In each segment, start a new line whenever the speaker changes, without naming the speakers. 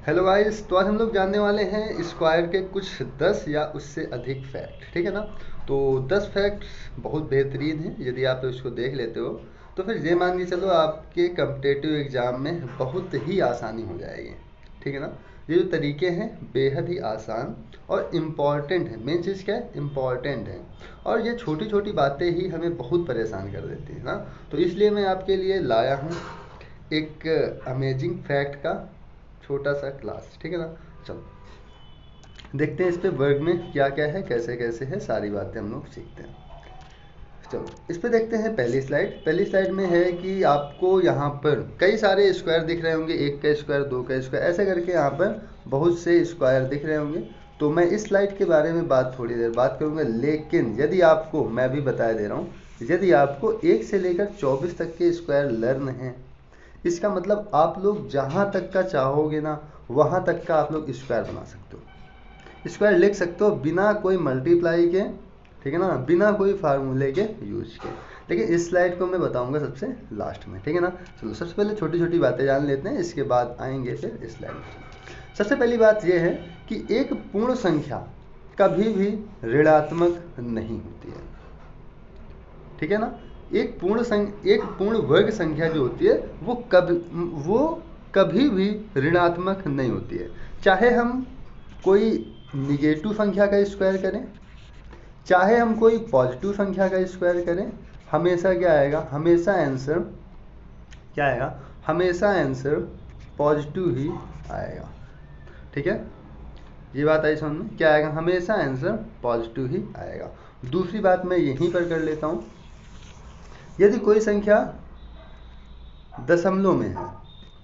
Hello guys, तो आज हम लोग जानने वाले हैं स्क्वायर के कुछ 10 या उससे अधिक फैक्ट। ठीक है ना। तो 10 फैक्ट्स बहुत बेहतरीन हैं। यदि आप इसको देख लेते हो तो फिर ये मान के चलो आपके कम्पिटेटिव एग्ज़ाम में बहुत ही आसानी हो जाएगी। ठीक है ना। ये जो तरीके हैं बेहद ही आसान और इम्पॉर्टेंट है। मेन चीज़ क्या है, इम्पॉर्टेंट है। और ये छोटी छोटी बातें ही हमें बहुत परेशान कर देती हैं ना। तो इसलिए मैं आपके लिए लाया हूँ एक अमेजिंग फैक्ट का छोटा सा क्लास। ठीक है ना। चलो देखते हैं इस पे वर्ग में क्या क्या है, कैसे कैसे है, सारी बातें हम लोग सीखते हैं। चलो इस पे देखते हैं। पहली स्लाइड में है कि आपको यहाँ पर कई सारे स्क्वायर दिख रहे होंगे, एक का स्क्वायर, दो का स्क्वायर, ऐसे करके यहाँ पर बहुत से स्क्वायर दिख रहे होंगे। तो मैं इस स्लाइड के बारे में थोड़ी देर बात करूँगा, लेकिन यदि आपको, मैं भी बता दे रहा हूँ, यदि आपको 1 से लेकर 24 तक के स्क्वायर लर्न हैं, इसका मतलब आप लोग जहाँ तक का चाहोगे ना वहाँ तक का आप लोग स्क्वायर बना सकते हो, स्क्वायर लिख सकते हो बिना कोई मल्टीप्लाई के। ठीक है ना, बिना कोई फार्मूले के यूज के। लेकिन इस स्लाइड को मैं बताऊंगा सबसे लास्ट में। ठीक है ना। चलो सबसे पहले छोटी छोटी बातें जान लेते हैं, इसके बाद आएंगे फिर इस स्लाइड में। सबसे पहली बात यह है कि एक पूर्ण संख्या कभी भी ऋणात्मक नहीं होती है। ठीक है ना। एक पूर्ण वर्ग संख्या जो होती है वो कभी भी ऋणात्मक नहीं होती है। चाहे हम कोई निगेटिव संख्या का स्क्वायर करें, चाहे हम कोई पॉजिटिव संख्या का स्क्वायर करें, हमेशा क्या आएगा, हमेशा आंसर क्या आएगा, हमेशा आंसर पॉजिटिव ही आएगा। ठीक है, ये बात आई समझ में, क्या आएगा, हमेशा आंसर पॉजिटिव ही आएगा। दूसरी बात मैं यहीं पर कर लेता हूँ। यदि कोई संख्या दशमलव में है,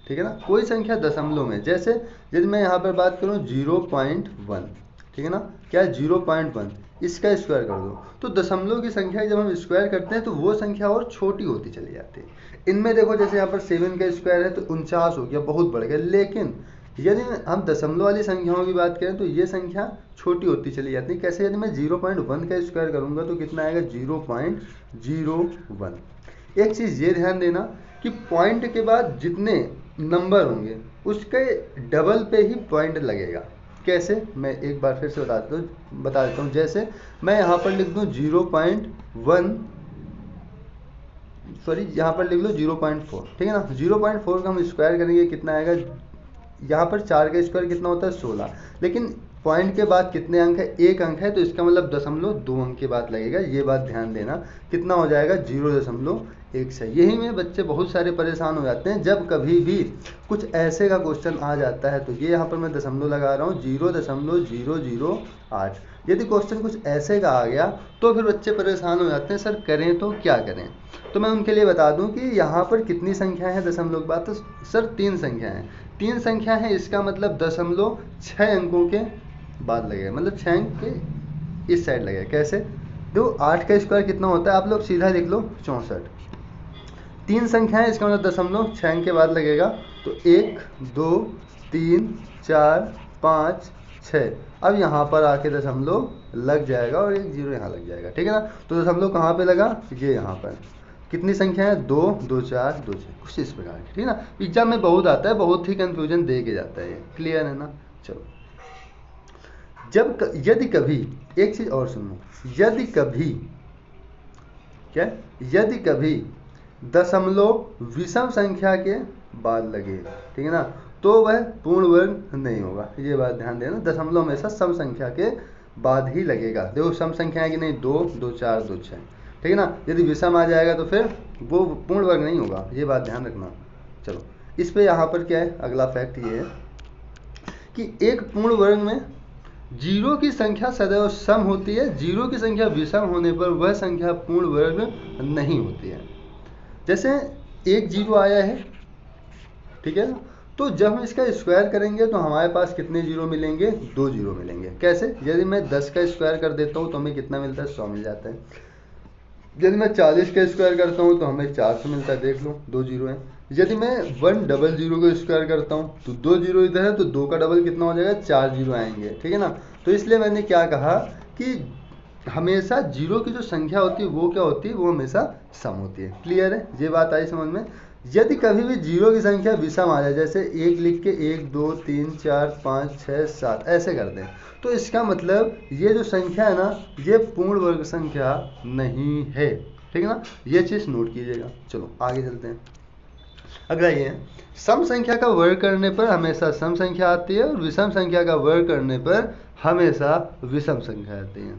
ठीक है ना, कोई संख्या दशमलव में, जैसे यदि मैं यहाँ पर बात करूँ 0.1, ठीक है ना, क्या 0.1, इसका स्क्वायर कर दो, तो दशमलव की संख्या जब हम स्क्वायर करते हैं तो वो संख्या और छोटी होती चली जाती है। इनमें देखो, जैसे यहाँ पर 7 का स्क्वायर है तो 49 हो गया, बहुत बढ़ गया। लेकिन यदि हम दशमलव वाली संख्याओं की बात करें तो ये संख्या छोटी होती चली जाती है। कैसे, यदि मैं 0.1 का स्क्वायर करूँगा तो कितना आएगा, 0.01। एक चीज़ ये ध्यान देना कि पॉइंट के बाद जितने नंबर होंगे उसके डबल पे ही पॉइंट लगेगा। कैसे, मैं एक बार फिर से बता देता हूँ। जैसे मैं यहाँ पर लिख दूँ 0.1, सॉरी यहाँ पर लिख लो 0.4, ठीक है ना। 0.4 का हम स्क्वायर करेंगे, कितना आएगा, यहाँ पर 4 का स्क्वायर कितना होता है, 16। लेकिन पॉइंट के बाद कितने अंक है, एक अंक है, तो इसका मतलब 0.2 अंक के बाद लगेगा। ये बात ध्यान देना, कितना हो जाएगा, 0.16। यही में बच्चे बहुत सारे परेशान हो जाते हैं जब कभी भी कुछ ऐसे का क्वेश्चन आ जाता है। तो ये यहाँ पर मैं दशमलव लगा रहा हूँ, 0.008। यदि क्वेश्चन कुछ ऐसे का आ गया तो फिर बच्चे परेशान हो जाते हैं, सर करें तो क्या करें। तो मैं उनके लिए बता दूं कि यहाँ पर कितनी संख्याएं हैं दशमलव के बाद, तो सर 3 संख्याएं हैं। 3 संख्या है, इसका मतलब 0.6 अंकों के बाद लगेगा, मतलब 6 अंक के इस साइड लगेगा। कैसे, देखो 8 का स्क्वायर कितना होता है, आप लोग सीधा लिख लो 64। 3 संख्याएं, इसका मतलब 0.6 अंक के बाद लगेगा। तो 1 2 3 4 5 6, अब यहाँ पर आके दशमलव लग जाएगा और एक 0 यहाँ लग जाएगा। ठीक है ना। तो दशमलव कहाँ पे लगा, ये यहाँ पर। कितनी संख्या है, 2 2 4 2 6, कुछ इस प्रकार की। ठीक है ना। एग्जाम में बहुत आता है, बहुत ही कंफ्यूजन दे के जाता है ये, क्लियर है ना। चलो, यदि कभी, एक चीज और सुनो, यदि कभी क्या, यदि कभी दशमलव विषम संख्या के बाद लगे, ठीक है ना, तो वह पूर्ण वर्ग नहीं होगा। ये बात ध्यान देना, दशमलव हमेशा सम संख्या के बाद ही लगेगा। देखो सम संख्या है कि नहीं, 2 2 4 2 6, ठीक है ना। यदि विषम आ जाएगा तो फिर वो पूर्ण वर्ग नहीं होगा, ये बात ध्यान रखना। चलो इस पे यहाँ पर क्या है, अगला फैक्ट ये है कि एक पूर्ण वर्ग में जीरो की संख्या सदैव सम होती है, जीरो की संख्या विषम होने पर वह संख्या पूर्ण वर्ग नहीं होती है। जैसे एक जीरो आया है, ठीक है ना, तो जब हम इसका स्क्वायर करेंगे तो हमारे पास कितने जीरो मिलेंगे, 2 जीरो मिलेंगे। कैसे, यदि मैं 10 का स्क्वायर कर देता हूँ तो हमें कितना मिलता है, 100 मिल जाता है। यदि मैं 40 का स्क्वायर करता हूँ तो हमें 400 मिलता है, देख लो 2 जीरो है। यदि मैं 100 का स्क्वायर करता हूँ तो 2 जीरो इधर है, तो 2 का डबल कितना हो जाएगा, 4 जीरो आएंगे। ठीक है ना। तो इसलिए मैंने क्या कहा कि हमेशा जीरो की जो संख्या होती है वो क्या होती है, वो हमेशा सम होती है। क्लियर है, ये बात आई समझ में। यदि कभी भी जीरो की संख्या विषम आ जाए, जैसे एक लिख के 1 2 3 4 5 6 7 ऐसे कर दें, तो इसका मतलब ये जो संख्या है ना, ये पूर्ण वर्ग संख्या नहीं है। ठीक है ना, ये चीज़ नोट कीजिएगा। चलो आगे चलते हैं। अगला ये है, सम संख्या का वर्ग करने पर हमेशा सम संख्या आती है और विषम संख्या का वर्ग करने पर हमेशा विषम संख्या आती है।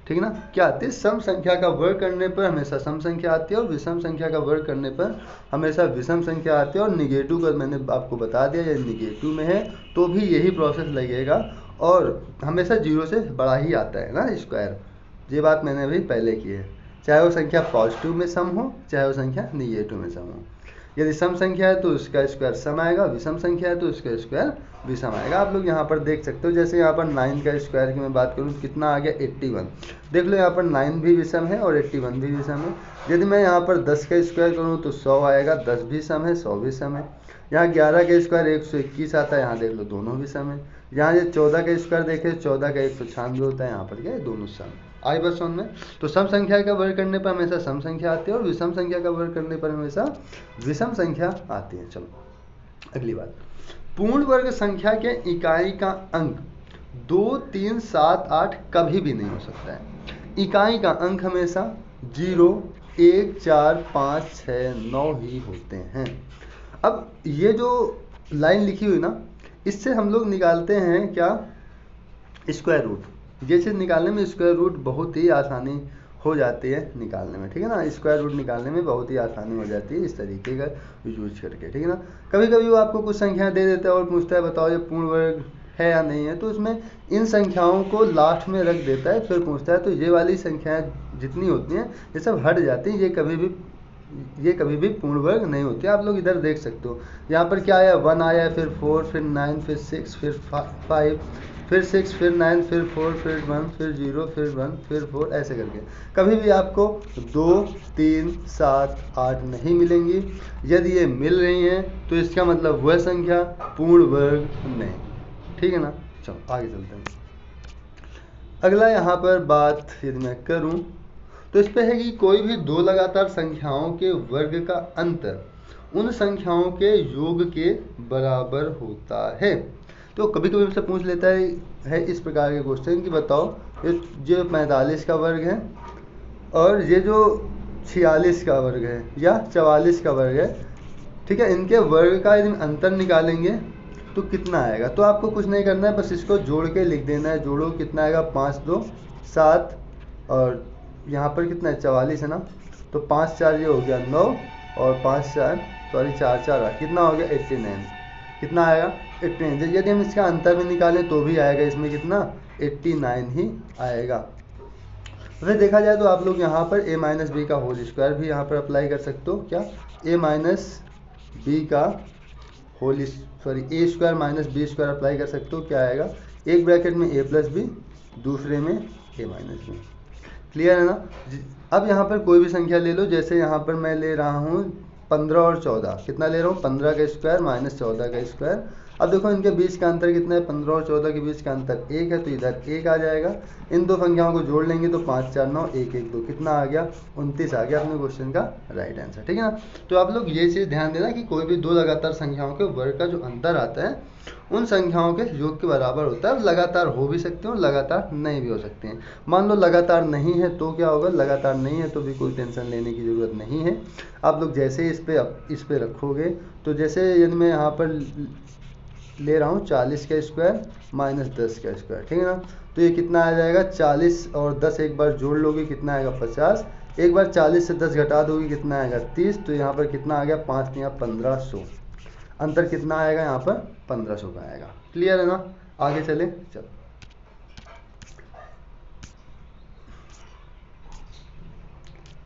ठीक है ना, क्या आती है? सम संख्या का वर्ग करने पर हमेशा सम संख्या आती है और विषम संख्या का वर्ग करने पर हमेशा विषम संख्या आती है। और निगेटिव का मैंने आपको बता दिया, ये निगेटिव में है तो भी यही प्रोसेस लगेगा और हमेशा जीरो से बड़ा ही आता है ना स्क्वायर। ये बात मैंने अभी पहले की है, चाहे वो संख्या पॉजिटिव में सम हो चाहे वो संख्या निगेटिव में सम हो। यदि सम संख्या है तो उसका स्क्वायर सम आएगा, विषम संख्या है तो उसका स्क्वायर विषम आएगा। आप लोग यहाँ पर देख सकते हो, जैसे यहाँ पर 9 का स्क्वायर की मैं बात करूँ कितना आ गया 81। देख लो यहाँ पर 9 भी विषम है और 81 भी विषम है। यदि मैं यहाँ पर 10 का स्क्वायर करूँ तो 100 आएगा, 10 भी सम है 100 भी सम है। यहाँ 11 का स्क्वायर 121 आता है, यहाँ देख लो दोनों भी सम है। यहाँ ये 14 का स्क्वायर देखे 14 का 196 होता है, यहाँ पर क्या है दोनों सम। आई बस समझ में? तो सम संख्या का वर्ग करने पर हमेशा सम संख्या आती है और विषम संख्या का वर्ग करने पर हमेशा विषम संख्या आती है। चलो अगली बात, पूर्ण वर्ग संख्या के इकाई का अंक 2 3 7 8 कभी भी नहीं हो सकता है। इकाई का अंक हमेशा 0 1 4 5 6 9 ही होते हैं। अब ये जो लाइन लिखी हुई ना, इससे हम लोग निकालते हैं क्या, स्क्वायर रूट। ये चीज़ निकालने में स्क्वायर रूट बहुत ही आसानी हो जाती है निकालने में। ठीक है ना, स्क्वायर रूट निकालने में बहुत ही आसानी हो जाती है इस तरीके का यूज करके। ठीक है ना, कभी कभी वो आपको कुछ संख्याएं दे देता है और पूछता है बताओ ये पूर्ण वर्ग है या नहीं है, तो उसमें इन संख्याओं को लास्ट में रख देता है, फिर पूछता है तो ये वाली संख्याएं जितनी होती हैं ये सब हट जाती हैं, ये कभी भी पूर्ण वर्ग नहीं होती। आप लोग इधर देख सकते हो, यहाँ पर क्या आया 1 आया, फिर 4, फिर 9, फिर 6, फिर 5, फिर 6, फिर 9, फिर 4, फिर 1, फिर 0, फिर 1, फिर 4, ऐसे करके कभी भी आपको 2 3 7 8 नहीं मिलेंगी। यदि ये मिल रही हैं तो इसका मतलब वह संख्या पूर्ण वर्ग नहीं। ठीक है ना, चलो आगे चलते हैं। अगला यहाँ पर बात यदि मैं करूँ तो इस पे है कि कोई भी दो लगातार संख्याओं के वर्ग का अंतर उन संख्याओं के योग के बराबर होता है। तो कभी कभी हमसे पूछ लेता है इस प्रकार के क्वेश्चन कि बताओ ये जो 45 का वर्ग है और ये जो 46 का वर्ग है या 44 का वर्ग है, ठीक है, इनके वर्ग का यदि अंतर निकालेंगे तो कितना आएगा। तो आपको कुछ नहीं करना है, बस इसको जोड़ के लिख देना है। जोड़ो कितना आएगा 5 2 7 और यहाँ पर कितना है 44 है ना, तो 5 4 ये हो गया 9 और 5 4 4 4 कितना हो गया 89। कितना आएगा 89। यदि हम इसका अंतर भी निकालें तो भी आएगा इसमें कितना 89 ही आएगा। वैसे देखा जाए तो आप लोग यहाँ पर a माइनस बी का होल स्क्वायर भी यहाँ पर अप्लाई कर सकते हो। क्या a माइनस बी का whole A square minus B square apply कर सकते हो। क्या आएगा, एक ब्रैकेट में a प्लस बी, दूसरे में a माइनस बी। क्लियर है ना। अब यहाँ पर कोई भी संख्या ले लो, जैसे यहाँ पर मैं ले रहा हूँ 15 और 14। कितना ले रहा हूँ 15 का स्क्वायर माइनस 14 का स्क्वायर। अब देखो इनके बीच का अंतर कितना है, 15 और 14 के बीच का अंतर 1 है, तो इधर 1 आ जाएगा। इन दो संख्याओं को जोड़ लेंगे तो 5 4 9 1 1 2 कितना आ गया 29 आ गया अपने क्वेश्चन का राइट आंसर। ठीक है ना। तो आप लोग ये चीज़ ध्यान देना कि कोई भी दो लगातार संख्याओं के वर्ग का जो अंतर आता है उन संख्याओं के योग के बराबर होता है। लगातार हो भी सकते हैं और लगातार नहीं भी हो सकते हैं। मान लो लगातार नहीं है तो क्या होगा, लगातार नहीं है तो भी कोई टेंशन लेने की ज़रूरत नहीं है। आप लोग जैसे ही इस पे रखोगे, तो जैसे यदि मैं यहाँ पर ले रहा हूँ 40 का स्क्वायर माइनस 10 का स्क्वायर, ठीक है ना, तो ये कितना आ जाएगा 40 और 10 एक बार जोड़ लोगे कितना आएगा 50। एक बार 40 से 10 घटा दोगे कितना आएगा 30। तो यहाँ पर कितना आ गया 5 या 1500। अंतर कितना आएगा यहाँ पर 1500 का आएगा। क्लियर है ना। आगे चले, चलो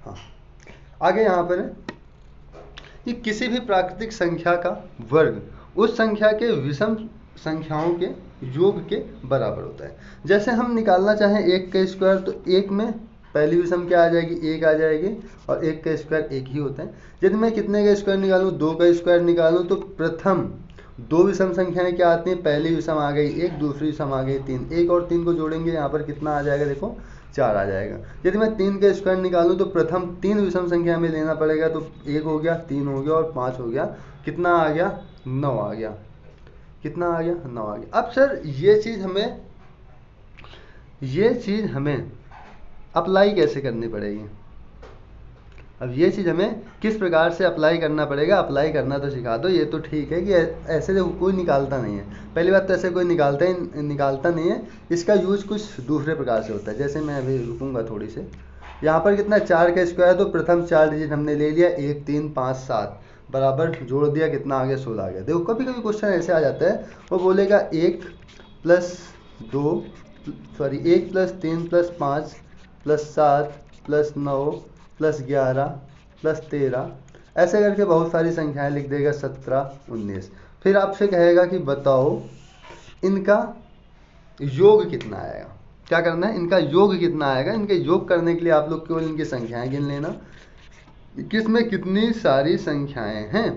हाँ आगे यहाँ पर है कि किसी भी प्राकृतिक संख्या का वर्ग उस संख्या के विषम संख्याओं के योग के बराबर होता है। जैसे हम निकालना चाहें 1 का स्क्वायर, तो 1 में पहली विषम क्या आ जाएगी 1 आ जाएगी और 1 का स्क्वायर 1 ही होता है। यदि मैं कितने का स्क्वायर निकालूं 2 का स्क्वायर निकालूं, तो प्रथम दो विषम संख्याएं क्या आती हैं, पहली विषम आ गई 1, दूसरी विषम आ गई 3। 1 और 3 को जोड़ेंगे यहाँ पर कितना आ जाएगा, देखो 4 आ जाएगा। यदि मैं 3 का स्क्वायर निकालूं तो प्रथम 3 विषम संख्या में लेना पड़ेगा, तो 1 हो गया, 3 हो गया और 5 हो गया। कितना आ गया? 9 आ गया। कितना आ गया? 9 आ गया। अब सर ये चीज़ हमें अप्लाई कैसे करनी पड़ेगी? अब ये चीज़ हमें किस प्रकार से अप्लाई करना पड़ेगा? अप्लाई करना तो सिखा दो, ये तो ठीक है कि ऐसे तो कोई निकालता नहीं है। पहली बात तो ऐसे कोई निकालता नहीं है। इसका यूज कुछ दूसरे प्रकार से होता है। जैसे मैं अभी रुकूंगा थोड़ी से। यहाँ पर कितना? 4 का स्क्वायर, तो प्रथम 4 डिजिट हमने ले लिया, 1 3 5 7 बराबर जोड़ दिया, कितना आ गया? 16 आ गया। देखो कभी कभी क्वेश्चन ऐसे आ जाता है, वो बोलेगा 1 plus 1 plus 3 plus 5 plus 7 plus 9 plus 11 plus 13, ऐसे करके बहुत सारी संख्याएं लिख देगा, 17 19। फिर आपसे कहेगा कि बताओ इनका योग कितना आएगा। क्या करना है? इनका योग कितना आएगा। इनके योग करने के लिए आप लोग केवल इनकी संख्याएं गिन लेना, किसमें कितनी सारी संख्याएं हैं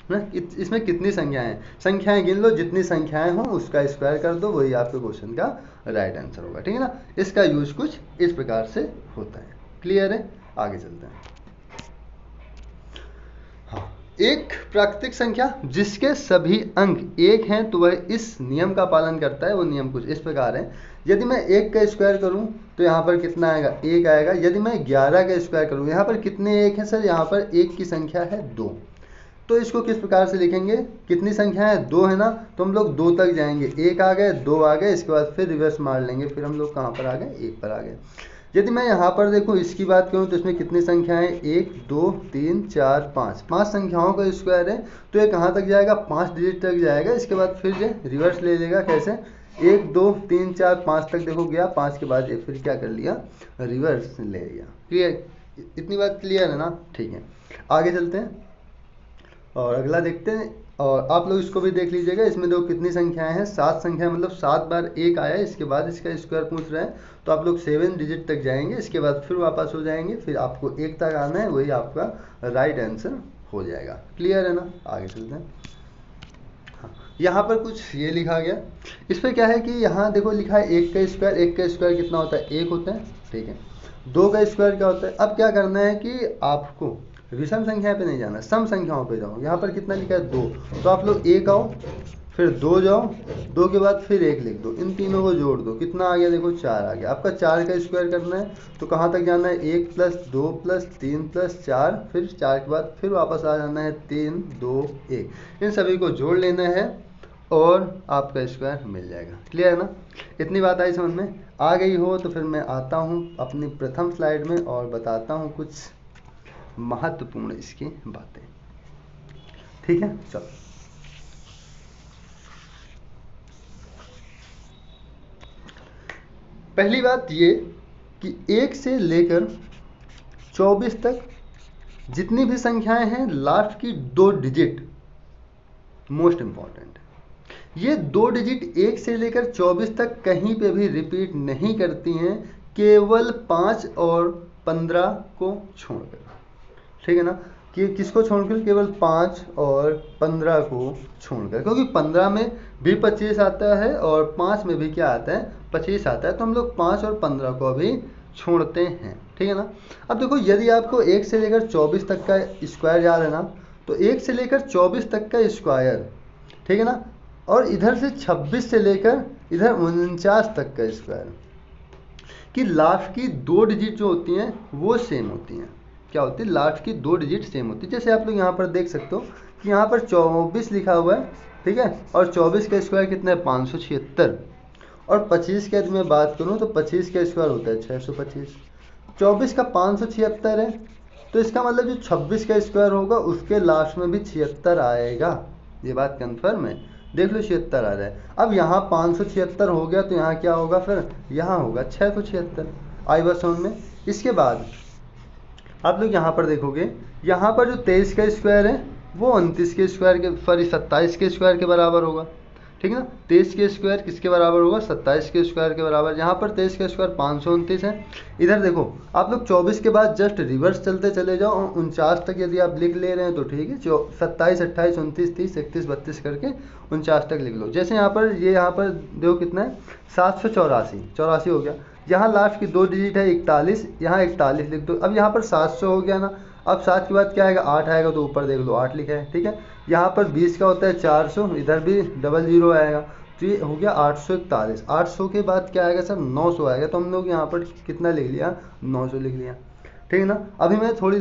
ना, इसमें कितनी संख्याएं गिन लो, जितनी संख्याएं हो उसका स्क्वायर कर दो, वही आपके क्वेश्चन का राइट आंसर होगा। ठीक है ना। इसका यूज कुछ इस प्रकार से होता है। क्लियर है? आगे चलते हैं। हाँ, एक प्राकृतिक संख्या जिसके सभी अंक 1 हैं तो वह इस नियम का पालन करता है। वो नियम कुछ इस प्रकार है। यदि मैं 1 का स्क्वायर करूं तो यहाँ पर कितना आएगा? 1 आएगा। यदि मैं 11 का स्क्वायर करूं, यहाँ पर कितने 1 हैं सर? यहाँ पर 1 की संख्या है 2। तो इसको किस प्रकार से लिखेंगे? कितनी संख्या है? 2 है ना, तो हम लोग 2 तक जाएंगे। 1 आ गए, 2 आ गए, इसके बाद फिर रिवर्स मार लेंगे, फिर हम लोग कहाँ पर आ गए? 1 पर आ गए। यदि मैं यहाँ पर देखो इसकी बात करूँ तो इसमें कितनी संख्याएं? 1 2 3 4 5, 5 संख्याओं का स्क्वायर है, तो ये कहाँ तक जाएगा? 5 डिजिट तक जाएगा। इसके बाद फिर ये रिवर्स ले लेगा। कैसे? 1 2 3 4 5 तक देखो गया, 5 के बाद ये फिर क्या कर लिया? रिवर्स ले लिया। क्लियर? इतनी बात क्लियर है ना? ठीक है, आगे चलते हैं और अगला देखते हैं। और आप लोग इसको भी देख लीजिएगा। इसमें देखो कितनी संख्याएं हैं? 7 संख्या, मतलब 7 बार 1 आया, इसके बाद इसका स्क्वायर पूछ रहे हैं, तो आप लोग 7 डिजिट तक जाएंगे, इसके बाद फिर वापस हो जाएंगे, फिर आपको 1 तक आना है, वही आपका राइट आंसर हो जाएगा। क्लियर है ना? आगे चलते हैं। हाँ, यहाँ पर कुछ ये लिखा गया। इस पर क्या है कि यहाँ देखो लिखा है 1 का स्क्वायर। 1 का स्क्वायर कितना होता है? 1 होता है। ठीक है। 2 का स्क्वायर क्या होता है? अब क्या करना है कि आपको विषम संख्या पे नहीं जाना, सम संख्याओं पे जाओ। यहाँ पर कितना लिखा है? 2, तो आप लोग 1 आओ, फिर 2 जाओ, 2 के बाद फिर 1 लिख दो, इन तीनों को जोड़ दो, कितना आ गया? देखो 4 आ गया। आपका 4 का स्क्वायर करना है, तो कहाँ तक जाना है? 1 प्लस 2 प्लस 3 प्लस 4, फिर 4 के बाद फिर वापस आ जाना है 3 2 1। इन सभी को जोड़ लेना है और आपका स्क्वायर मिल जाएगा। क्लियर है ना? इतनी बात आई समझ में? आ गई हो तो फिर मैं आता हूँ अपनी प्रथम स्लाइड में और बताता हूँ कुछ महत्वपूर्ण इसकी बातें। ठीक है, चलो। पहली बात ये कि 1 से लेकर 24 तक जितनी भी संख्याएं हैं, लास्ट की 2 डिजिट मोस्ट इंपॉर्टेंट है। ये 2 डिजिट 1 से लेकर 24 तक कहीं पे भी रिपीट नहीं करती हैं, केवल 5 और 15 को छोड़कर। ठीक है ना? कि किसको छोड़कर? केवल 5 और 15 को छोड़कर, क्योंकि 15 में भी 25 आता है और 5 में भी क्या आता है? 25 आता है, तो हम लोग 5 और 15 को अभी छोड़ते हैं। ठीक है ना? अब देखो यदि आपको 1 से लेकर 24 तक का स्क्वायर याद है ना, तो 1 से लेकर 24 तक का स्क्वायर, ठीक है ना, और इधर से 26 से लेकर इधर 49 तक का स्क्वायर, कि लास्ट की 2 डिजिट जो होती हैं वो सेम होती हैं। क्या होती है? लास्ट की 2 डिजिट सेम होती है। जैसे आप लोग यहाँ पर देख सकते हो कि यहाँ पर 24 लिखा हुआ है, ठीक है, और 24 का स्क्वायर कितना है? 576। और 25 की यदि मैं बात करूँ तो 25 का स्क्वायर होता है 625। 24 का 576 है, तो इसका मतलब जो 26 का स्क्वायर होगा उसके लास्ट में भी 76 आएगा। ये बात कन्फर्म है? देख लो 76 आ रहा है। अब यहाँ 576 हो गया, तो यहाँ क्या होगा? फिर यहाँ होगा 676। आई बात समझ में? इसके बाद आप लोग यहाँ पर देखोगे, यहाँ पर जो 23 का स्क्वायर है वो 29 के स्क्वायर के 27 के स्क्वायर के बराबर होगा। ठीक है ना? 23 के स्क्वायर किसके बराबर होगा? 27 के स्क्वायर के बराबर। यहाँ पर 23 का स्क्वायर 529 है। इधर देखो आप लोग 24 के बाद जस्ट रिवर्स चलते चले जाओ और 49 तक यदि आप लिख ले रहे हैं तो ठीक है। 27 28 29 30 31 32 करके 49 तक लिख लो। जैसे यहाँ पर देखो कितना है? 784 हो गया। यहाँ लास्ट की 2 डिजिट है 41, यहाँ 41 लिख दो। अब यहाँ पर 700 हो गया ना। अब 7 के बाद क्या आएगा, 8 आएगा, तो ऊपर देख लो 8 लिखा है, ठीक है। यहाँ पर 20 का होता है 400, इधर भी डबल जीरो आएगा, तो ये हो गया 841। 800 के बाद क्या आएगा सर, 900 आएगा, तो हम लोग यहाँ पर कितना लिख लिया, 900 लिख लिया, ठीक है ना। अभी मैं थोड़ी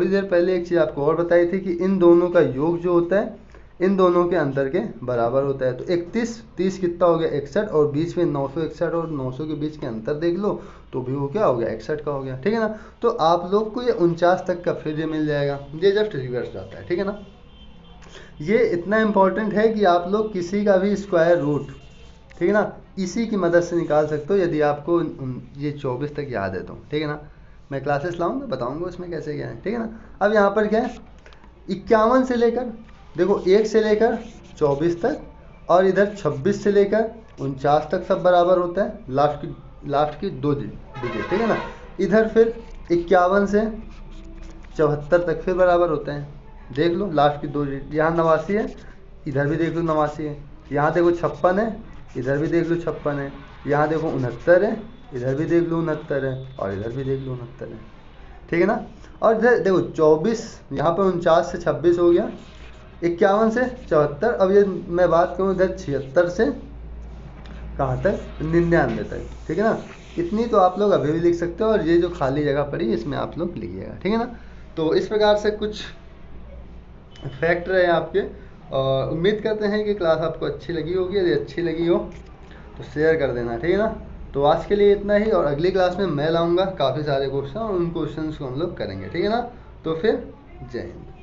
देर पहले एक चीज़ आपको और बताई थी कि इन दोनों का योग जो होता है इन दोनों के अंतर के बराबर होता है। तो 31 30 कितना हो गया 61, और बीच में 961 और 900 के बीच के अंतर देख लो तो भी वो क्या हो गया 61 का हो गया, ठीक है ना। तो आप लोग को ये 49 तक का फिर ये मिल जाएगा, ये जस्ट रिवर्स जाता है, ठीक है ना। ये इतना इम्पोर्टेंट है कि आप लोग किसी का भी स्क्वायर रूट, ठीक है ना, इसी की मदद से निकाल सकते हो यदि आपको ये 24 तक याद है तो, ठीक है ना। मैं क्लासेस लाऊंगा, बताऊंगा उसमें कैसे क्या है, ठीक है ना। अब यहाँ पर क्या है, 51 से लेकर देखो 1 से लेकर 24 तक, और इधर 26 से लेकर 49 तक सब बराबर होता है, लास्ट की 2 डिजिट, ठीक है ना। इधर फिर 51 से 74 तक फिर बराबर होते हैं, देख लो लास्ट की 2 डिजिट। यहाँ 89 है, इधर भी देख लो 89 है, यहाँ देखो 56 है, इधर भी देख लो 56 है, यहाँ देखो 69 है, इधर भी देख लो 69 है, और इधर भी देख लो 69 है, ठीक है ना। और इधर देखो 24, यहाँ पर 49 से 26 हो गया, 51 से 74, अब ये मैं बात करूँ इधर 76 से कहाँ तक, 99 तक, ठीक है ना। इतनी तो आप लोग अभी भी लिख सकते हो, और ये जो खाली जगह पड़ी इसमें आप लोग लिखिएगा, ठीक है ना। तो इस प्रकार से कुछ फैक्ट रहे आपके, और उम्मीद करते हैं कि क्लास आपको अच्छी लगी होगी। यदि अच्छी लगी हो तो शेयर कर देना, ठीक है ना। तो आज के लिए इतना ही, और अगली क्लास में मैं लाऊंगा काफ़ी सारे क्वेश्चन, और उन क्वेश्चंस को हम लोग करेंगे, ठीक है ना। तो फिर जय हिंद।